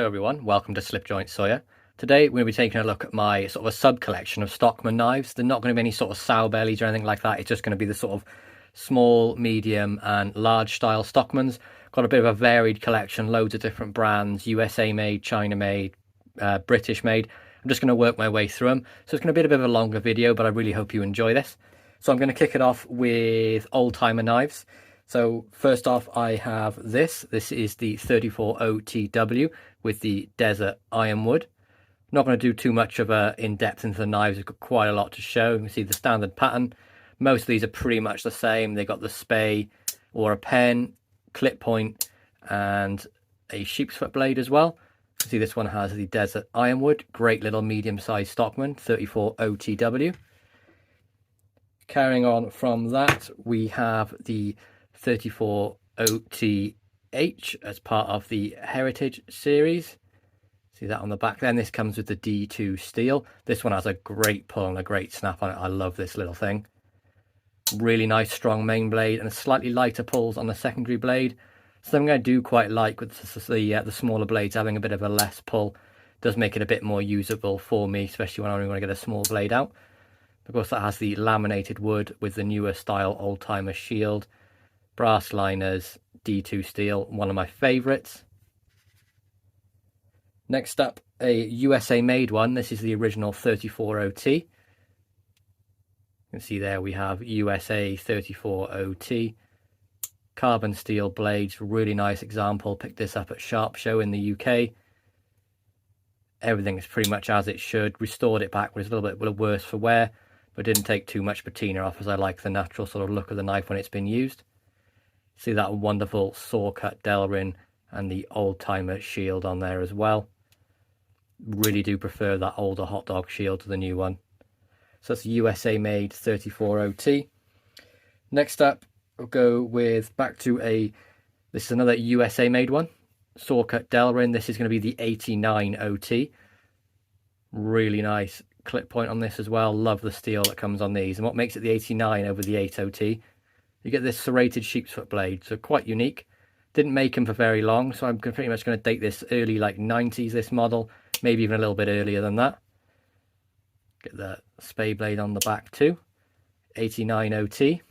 Hello everyone, welcome to Slipjoint Sawyer. Today we're going to be taking a look at my sort of a sub-collection of Stockman knives. They're not going to be any sort of sow bellies or anything like that. It's just going to be the sort of small, medium and large style Stockmans. Got a bit of a varied collection, loads of different brands, USA made, China made, British made. I'm just going to work my way through them. So it's going to be a bit of a longer video, but I really hope you enjoy this. So I'm going to kick it off with Oldtimer knives. So first off, I have this. This is the 34OTW with the Desert Ironwood. Not going to do too much of a in-depth into the knives. We've got quite a lot to show. You can see the standard pattern. Most of these are pretty much the same. They got the spay or a pen, clip point, and a sheep's foot blade as well. You can see this one has the Desert Ironwood. Great little medium-sized Stockman, 34OTW. Carrying on from that, we have the 34OTH as part of the Heritage series. See that on the back then. This comes with the D2 steel. This one has a great pull and a great snap on it. I love this little thing. Really nice strong main blade and slightly lighter pulls on the secondary blade. Something I do quite like with the smaller blades having a bit of a less pull. Does make it a bit more usable for me, especially when I only want to get a small blade out. Of course, that has the laminated wood with the newer style Oldtimer shield, brass liners, D2 steel, one of my favourites. Next up, a USA made one. This is the original 34OT. You can see there we have USA 34OT. Carbon steel blades, really nice example. Picked this up at Sharp Show in the UK. Everything is pretty much as it should. Restored it back, but it's a little bit worse for wear, but didn't take too much patina off, as I like the natural sort of look of the knife when it's been used. See that wonderful saw cut Delrin and the Oldtimer shield on there as well. Really do prefer that older hot dog shield to the new one. So that's USA made 34OT. Next up, we'll go with this is another USA made one. Saw cut Delrin. This is going to be the 89OT. Really nice clip point on this as well. Love the steel that comes on these. And what makes it the 89 over the 8OT, you get this serrated sheep's foot blade. So quite unique. Didn't make them for very long, so I'm pretty much going to date this early, like 90s, this model. Maybe even a little bit earlier than that. Get the spay blade on the back too. 89OT.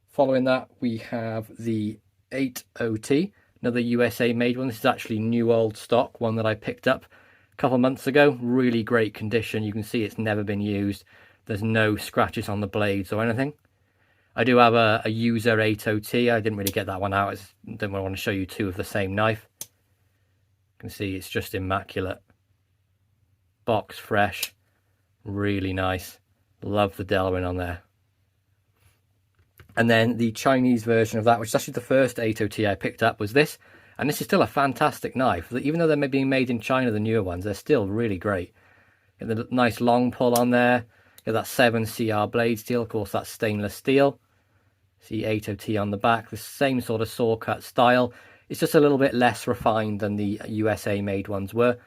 Following that, we have the 8OT, another USA made one. This is actually new old stock, one that I picked up a couple months ago. Really great condition. You can see it's never been used. There's no scratches on the blades or anything. I do have a user 8OT. I didn't really get that one out. I didn't want to show you two of the same knife. You can see it's just immaculate. Box fresh. Really nice. Love the Delrin on there. And then the Chinese version of that, which is actually the first 8OT I picked up, was this. And this is still a fantastic knife. Even though they're being made in China, the newer ones, they're still really great. Get the nice long pull on there. Get that 7CR blade steel. Of course, that's stainless steel. See 8OT on the back. The same sort of saw cut style. It's just a little bit less refined than the USA made ones were.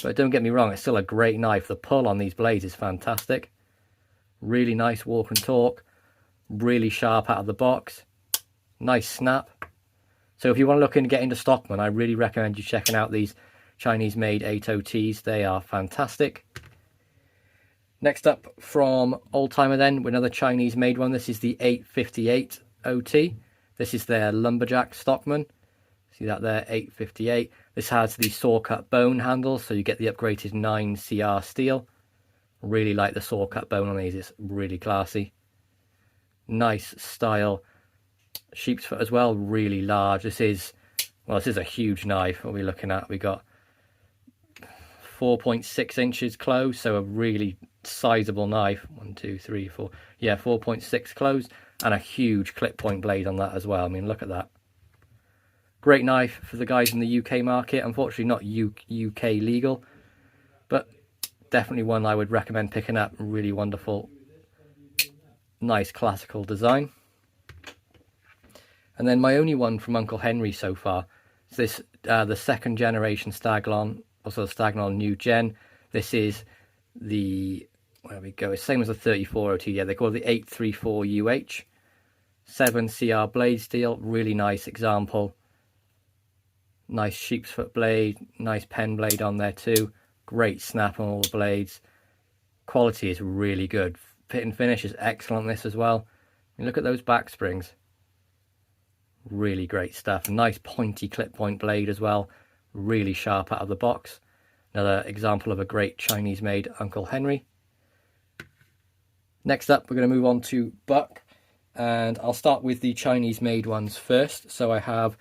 But don't get me wrong, it's still a great knife. The pull on these blades is fantastic. Really nice walk and torque. Really sharp out of the box. Nice snap. So if you want to look and get into Stockman, I really recommend you checking out these Chinese made 8OTs. They are fantastic. Next up from Oldtimer then, another Chinese made one. This is the 858OT. This is their lumberjack Stockman. See that there, 858. This has the saw cut bone handle, so you get the upgraded 9CR steel. Really like the saw cut bone on these, it's really classy. Nice style. Sheep's foot as well, really large. This is a huge knife. What are we looking at? We got 4.6 inches close, so a really sizable knife. 1, 2, 3, 4. Yeah, 4.6 close, and a huge clip point blade on that as well. I mean, look at that. Great knife for the guys in the UK market. Unfortunately, not UK legal, but definitely one I would recommend picking up. Really wonderful, nice classical design. And then my only one from Uncle Henry so far is this, the second generation Staglon, also the Staglon New Gen. This is the, where we go, it's same as the 34OT, yeah, they call it the 834UH. 7CR blade steel, really nice example. Nice sheep's foot blade, nice pen blade on there too. Great snap on all the blades. Quality is really good. Fit and finish is excellent on this as well. And look at those back springs. Really great stuff. Nice pointy clip point blade as well. Really sharp out of the box. Another example of a great Chinese made Uncle Henry. Next up, we're going to move on to buck, and I'll start with the Chinese made ones first. So I have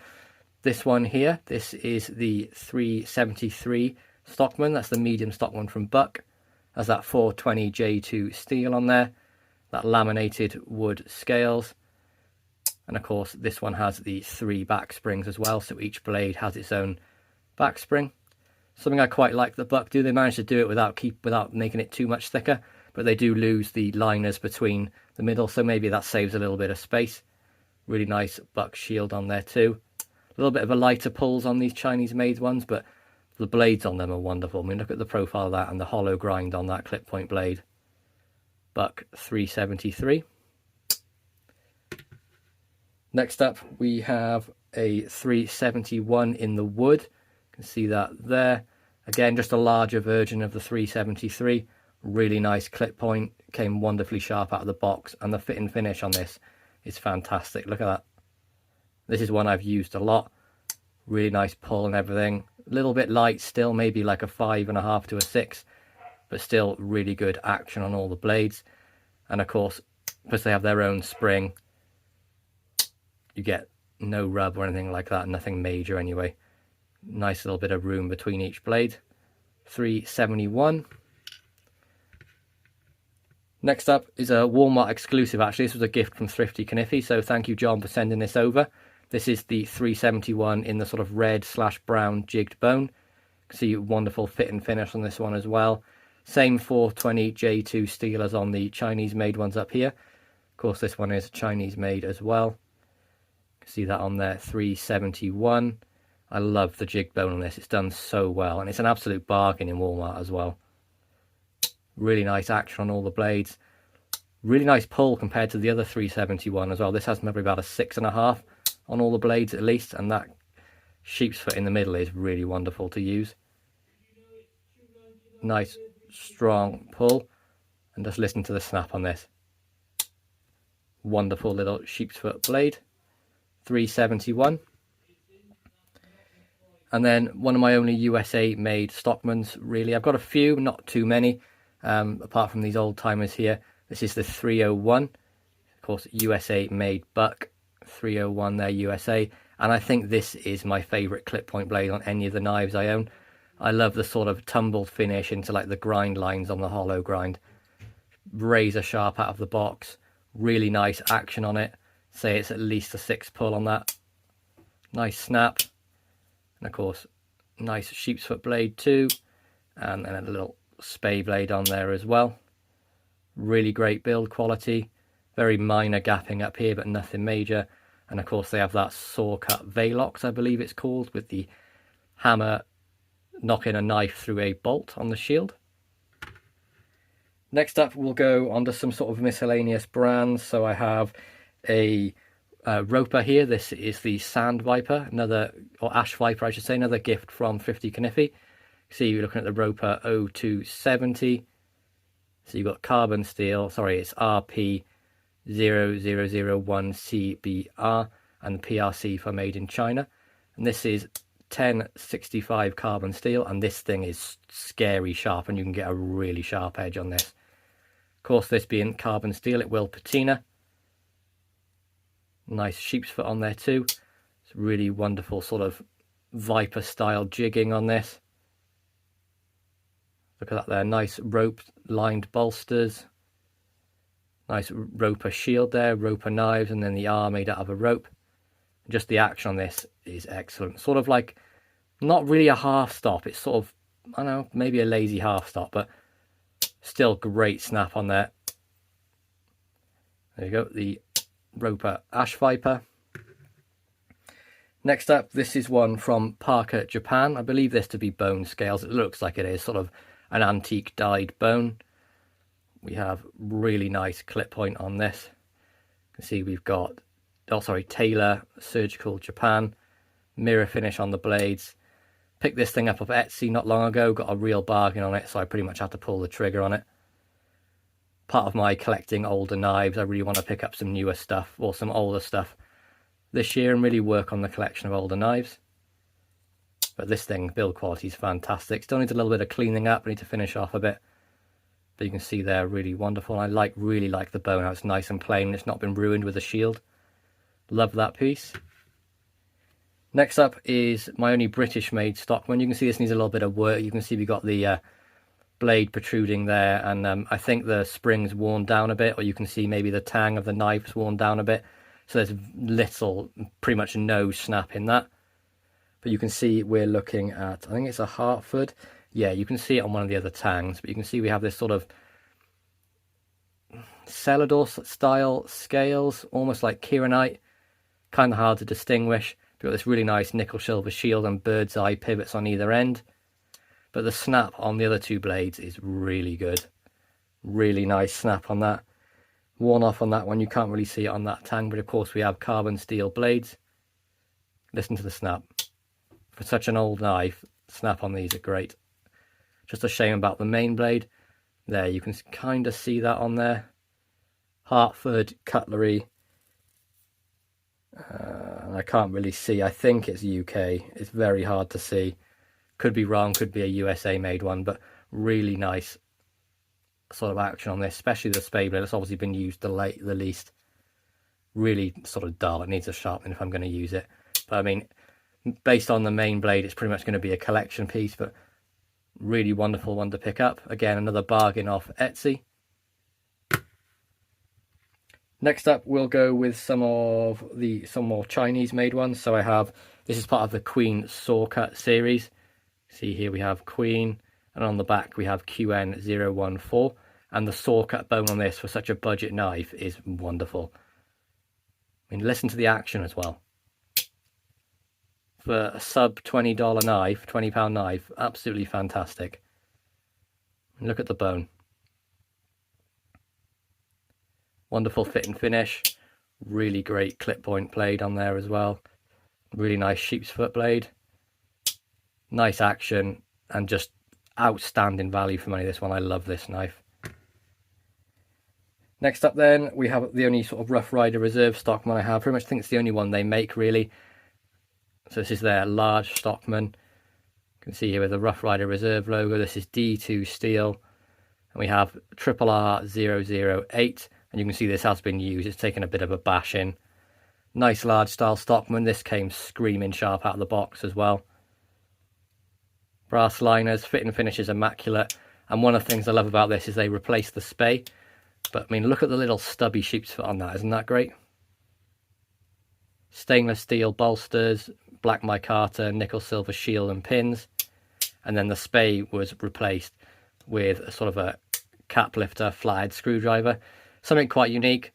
this one here. This is the 373 Stockman. That's the medium stock one from Buck. Has that 420 J2 steel on there, that laminated wood scales, and of course this one has the 3 back springs as well, so each blade has its own back spring. Something I quite like the Buck do, they manage to do it without making it too much thicker, but they do lose the liners between the middle, so maybe that saves a little bit of space. Really nice Buck shield on there too. A little bit of a lighter pulls on these Chinese made ones, but the blades on them are wonderful. I mean, look at the profile of that and the hollow grind on that clip point blade. Buck 373. Next up, we have a 371 in the wood. You can see that there. Again, just a larger version of the 373. Really nice clip point. Came wonderfully sharp out of the box, and the fit and finish on this is fantastic. Look at that. This is one I've used a lot. Really nice pull and everything. A little bit light still, maybe like a 5.5 to a 6, but still really good action on all the blades. And of course, because they have their own spring, you get no rub or anything like that, nothing major anyway. Nice little bit of room between each blade. 371. Next up is a Walmart exclusive. Actually, this was a gift from Thrifty Kniffy, so thank you, John, for sending this over. This is the 371 in the sort of red/brown jigged bone. You can see wonderful fit and finish on this one as well. Same 420 J2 steel as on the Chinese made ones up here. Of course, this one is Chinese made as well. You can see that on there, 371. I love the jigged bone on this. It's done so well, and it's an absolute bargain in Walmart as well. Really nice action on all the blades. Really nice pull compared to the other 371 as well. This has maybe about a 6.5 on all the blades at least, and that sheep's foot in the middle is really wonderful to use. Nice strong pull, and just listen to the snap on this. Wonderful little sheep's foot blade. 371. And then one of my only USA made Stockmans, really. I've got a few, not too many, apart from these old timers here. This is the 301, of course, USA made Buck. 301 there, USA, and I think this is my favorite clip point blade on any of the knives I own. I love the sort of tumbled finish into like the grind lines on the hollow grind. Razor sharp out of the box. Really nice action on it. Say it's at least a 6 pull on that. Nice snap, and of course nice sheep's foot blade too, and then a little spay blade on there as well. Really great build quality. Very minor gapping up here, but nothing major. And of course they have that saw cut Velox, I believe it's called, with the hammer knocking a knife through a bolt on the shield. Next up, we'll go on to some sort of miscellaneous brands. So I have a roper here. This is the Sand Viper, or Ash Viper, I should say, another gift from Thrifty Kniffy. See, you're looking at the Roper 0270. So you've got carbon steel, sorry, it's RP 0001CBR, and PRC for made in China. And this is 1065 carbon steel, and this thing is scary sharp, and you can get a really sharp edge on this. Of course, this being carbon steel, it will patina. Nice sheep's foot on there too. It's really wonderful sort of Viper style jigging on this. Look at that there, nice rope lined bolsters. Nice roper shield there, roper knives, and then the R made out of a rope. Just the action on this is excellent. Sort of like, not really a half stop, it's sort of, I don't know, maybe a lazy half stop, but still great snap on there. There you go, the Roper Ash Viper. Next up, this is one from Parker, Japan. I believe this to be bone scales. It looks like it is, sort of an antique dyed bone. We have really nice clip point on this. You can see we've got, Taylor Surgical Japan. mirror finish on the blades. Picked this thing up off Etsy not long ago, got a real bargain on it, so I pretty much had to pull the trigger on it. Part of my collecting older knives, I really want to pick up some newer stuff or some older stuff this year and really work on the collection of older knives. But this thing, build quality is fantastic. Still needs a little bit of cleaning up, I need to finish off a bit. But you can see they're really wonderful. I really like the bone, how it's nice and plain, it's not been ruined with a shield. Love that piece. Next up is my only British made Stockman. You can see this needs a little bit of work. You can see we got the blade protruding there, and I think the spring's worn down a bit, or you can see maybe the tang of the knife's worn down a bit. So there's pretty much no snap in that. But you can see we're looking at, I think it's a Hartford. Yeah, you can see it on one of the other tangs, but you can see we have this sort of Celador style scales, almost like Kieranite. Kind of hard to distinguish. We've got this really nice nickel silver shield and bird's eye pivots on either end. But the snap on the other two blades is really good. Really nice snap on that. Worn off on that one, you can't really see it on that tang, but of course we have carbon steel blades. Listen to the snap. For such an old knife, snap on these are great. Just a shame about the main blade. There, you can kind of see that on there. Hartford cutlery. I can't really see. I think it's UK. It's very hard to see. Could be wrong, could be a USA made one, but really nice sort of action on this, especially the spade blade. It's obviously been used the least. Really sort of dull. It needs a sharpening if I'm going to use it. But I mean, based on the main blade, it's pretty much going to be a collection piece, but really wonderful one to pick up. Again, another bargain off Etsy. Next up, we'll go with some more Chinese made ones. So I have, this is part of the Queen saw cut series. See here we have Queen, and on the back we have QN014, and the saw cut bone on this for such a budget knife is wonderful. I mean, listen to the action as well. For a sub $20 knife, £20 knife, absolutely fantastic. And look at the bone. Wonderful fit and finish. Really great clip point blade on there as well. Really nice sheep's foot blade. Nice action and just outstanding value for money, this one. I love this knife. Next up then, we have the only sort of Rough Rider Reserve Stockman I have. Pretty much think it's the only one they make, really. So this is their large Stockman. You can see here with the Rough Rider Reserve logo. This is D2 steel. And we have RR008. And you can see this has been used. It's taken a bit of a bash in. Nice large style Stockman. This came screaming sharp out of the box as well. Brass liners, fit and finish is immaculate. And one of the things I love about this is they replace the spay. But I mean, look at the little stubby sheep's foot on that. Isn't that great? Stainless steel bolsters, black micarta, nickel silver shield and pins. And then the spay was replaced with a sort of a cap lifter flathead screwdriver. Something quite unique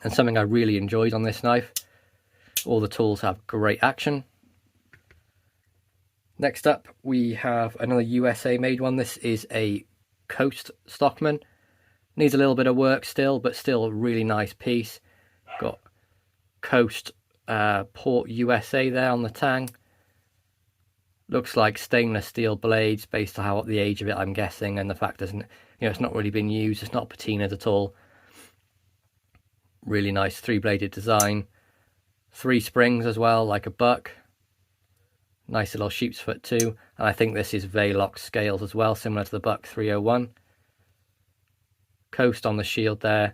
and something I really enjoyed on this knife. All the tools have great action. Next up, we have another USA made one. This is a Coast Stockman. Needs a little bit of work still, but still a really nice piece. Got Coast Port USA there on the tang. Looks like stainless steel blades based on how the age of it, I'm guessing, and the fact that it's not really been used. It's not patinaed at all. Really nice three-bladed design. 3 springs as well, like a buck. Nice little sheep's foot too. And I think this is Velox scales as well, similar to the Buck 301. Coast on the shield there. A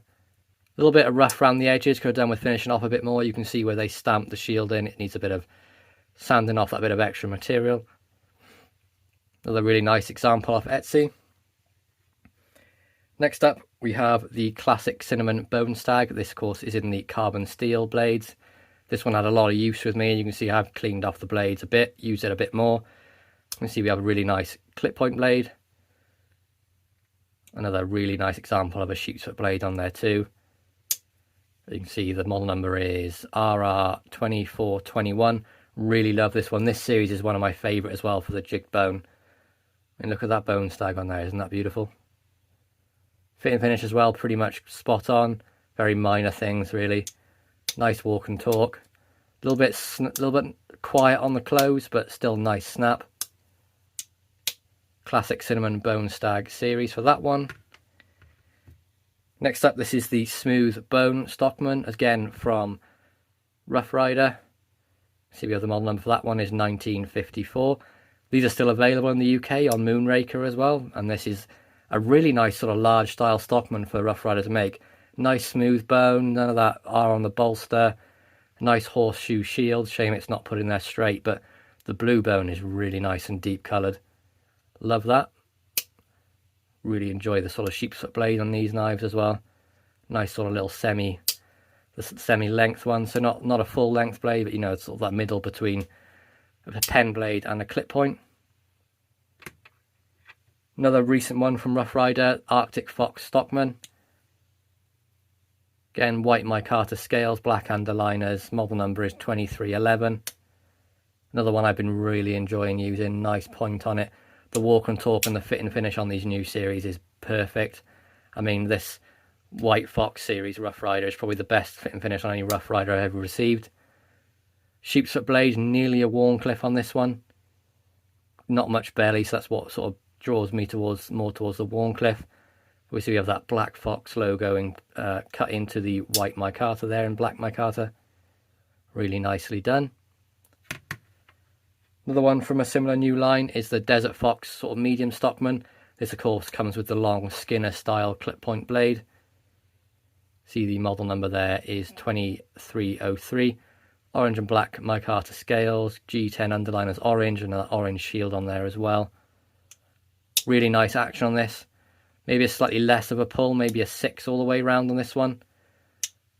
little bit of rough around the edges. Could have done with finishing off a bit more. You can see where they stamped the shield in. It needs a bit of sanding off that bit of extra material. Another really nice example off Etsy. Next up, we have the classic Cinnamon Bone Stag. This, of course, is in the carbon steel blades. This one had a lot of use with me. You can see I've cleaned off the blades a bit, used it a bit more. You can see we have a really nice clip point blade. Another really nice example of a sheep's foot blade on there too. You can see the model number is RR2421. Really love this one. This series is one of my favourite as well for the jigged bone. And look at that bone stag on there. Isn't that beautiful? Fit and finish as well, pretty much spot on. Very minor things really. Nice walk and talk. A little bit quiet on the close, but still nice snap. Classic cinnamon bone stag series for that one. Next up, this is the smooth bone Stockman, again from Rough Rider. See, we have the model number for that one is 1954. These are still available in the UK on Moonraker as well, and this is a really nice sort of large style Stockman for Rough Rider to make. Nice smooth bone, none of that R on the bolster. Nice horseshoe shield, shame it's not put in there straight, but the blue bone is really nice and deep coloured. Love that. Really enjoy the sort of sheep's foot blade on these knives as well. Nice sort of little semi-length one, so not a full length blade, but you know, it's sort of that middle between a pen blade and a clip point. Another recent one from Rough Rider, Arctic Fox Stockman. Again, white micarta scales, black underliners, model number is 2311. Another one I've been really enjoying using, nice point on it. The walk and talk and the fit and finish on these new series is perfect. I mean, this White Fox series Rough Rider is probably the best fit and finish on any Rough Rider I've ever received. Sheep's foot blade, nearly a Warncliffe on this one. Not much belly, so that's what sort of draws me more towards the Warncliffe. Obviously we have that Black Fox logo cut into the white micarta there in black micarta. Really nicely done. Another one from a similar new line is the Desert Fox sort of medium Stockman. This of course comes with the long Skinner style clip point blade. See, the model number there is 2303. Orange and black micarta scales, G10 underliners orange, and an orange shield on there as well. Really nice action on this. Maybe a slightly less of a pull, maybe a 6 all the way around on this one.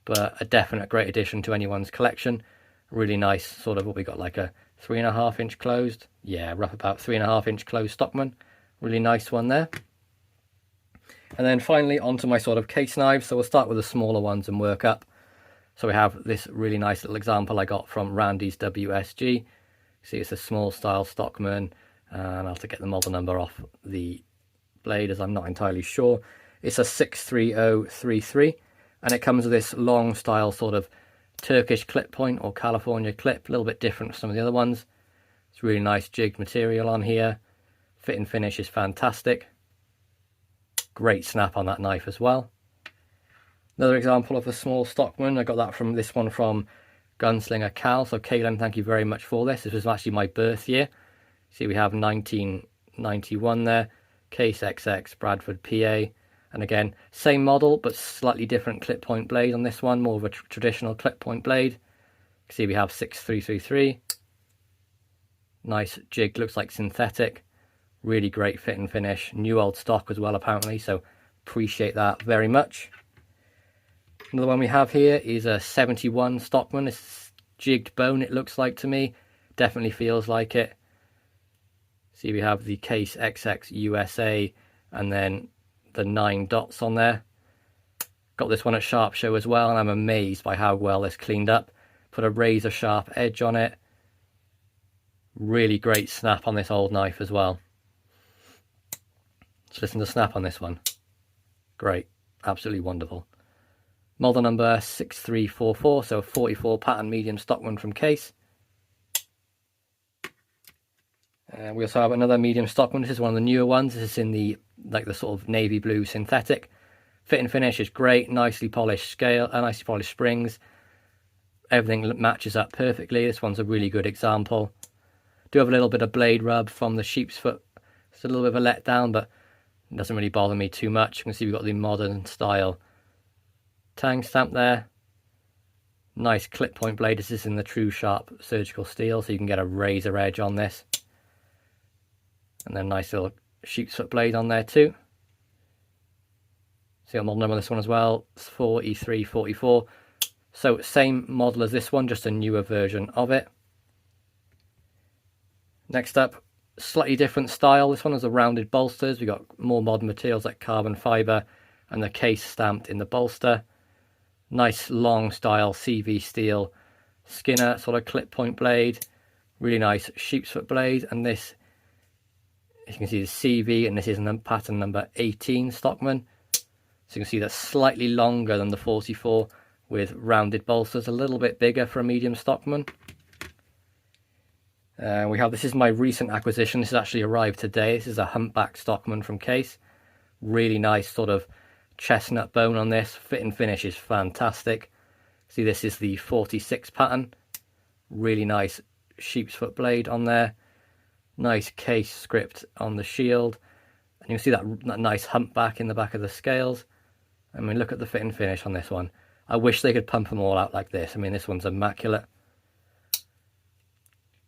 But a definite great addition to anyone's collection. Really nice, sort of what we got, like a 3.5 inch closed. Yeah, rough about 3.5 inch closed Stockman. Really nice one there. And then finally onto my sort of case knives. So we'll start with the smaller ones and work up. So we have this really nice little example I got from Rys WSG. See, it's a small style Stockman, and I'll have to get the model number off the blade as I'm not entirely sure. It's a 63033, and it comes with this long style sort of Turkish clip point or California clip, a little bit different from some of the other ones. It's really nice jigged material on here. Fit and finish is fantastic. Great snap on that knife as well. Another example of a small Stockman. I got that from this one from Gunslinger Cal. So Kaylin, thank you very much for this. This was actually my birth year. See, we have 1991 there. Case XX Bradford PA. And again, same model, but slightly different clip point blade on this one. More of a traditional clip point blade. See, we have 6333. Nice jig, looks like synthetic. Really great fit and finish. New old stock as well, apparently. So appreciate that very much. Another one we have here is a 71 Stockman. It's jigged bone, it looks like to me. Definitely feels like it. See, we have the Case XX USA and then the 9 dots on there. Got this one at Sharp Show as well, and I'm amazed by how well this cleaned up. Put a razor sharp edge on it. Really great snap on this old knife as well. Let's listen to snap on this one. Great, absolutely wonderful. Model number 6344, so 44 pattern medium Stockman from Case. We also have another medium Stockman. This is one of the newer ones. This is in the sort of navy blue synthetic. Fit and finish is great. Nicely polished scale, nicely polished springs. Everything matches up perfectly. This one's a really good example. Do have a little bit of blade rub from the sheep's foot. It's a little bit of a letdown, but it doesn't really bother me too much. You can see we've got the modern style tang stamp there. Nice clip point blade. This is in the true sharp surgical steel, so you can get a razor edge on this. And then nice little sheep's foot blade on there too. See the model number on this one as well. It's 4344. So same model as this one, just a newer version of it. Next up, slightly different style. This one has the rounded bolsters. We've got more modern materials like carbon fibre and the case stamped in the bolster. Nice long style CV steel Skinner sort of clip point blade. Really nice sheep's foot blade. And this, as you can see, the CV, and this is pattern number 18 Stockman. So you can see that's slightly longer than the 44. with rounded bolsters, a little bit bigger for a medium stockman. This is my recent acquisition. This has actually arrived today. This is a humpback stockman from Case. Really nice sort of chestnut bone on this. Fit and finish is fantastic. See, this is the 46 pattern. Really nice sheep's foot blade on there. Nice Case script on the shield. And you can see that nice humpback in the back of the scales. I mean, look at the fit and finish on this one. I wish they could pump them all out like this. I mean, this one's immaculate.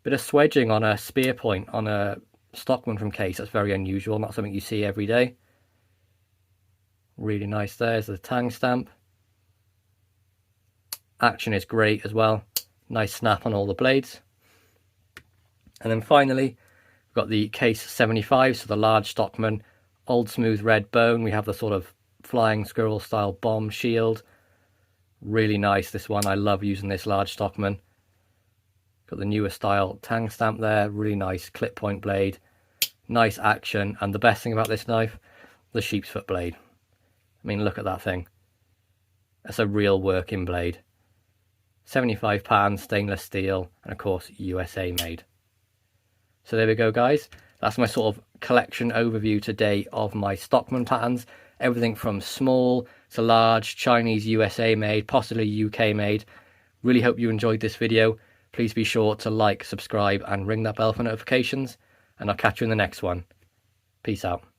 Bit of swedging on a spear point on a stockman from Case. That's very unusual, not something you see every day. Really nice. There's the tang stamp. Action is great as well. Nice snap on all the blades. And then finally, we've got the Case 75, so the large stockman. Old smooth red bone. We have the sort of flying squirrel style bomb shield. Really nice, this one. I love using this large stockman. Got the newer style tang stamp there. Really nice clip point blade. Nice action. And the best thing about this knife, the sheep's foot blade. I mean, look at that thing. That's a real working blade. 75 pounds, stainless steel, and of course USA made. So there we go, guys. That's my sort of collection overview today of my stockman patterns. Everything from small to large, Chinese, USA made, possibly UK made. Really hope you enjoyed this video. Please be sure to like, subscribe, and ring that bell for notifications. And I'll catch you in the next one. Peace out.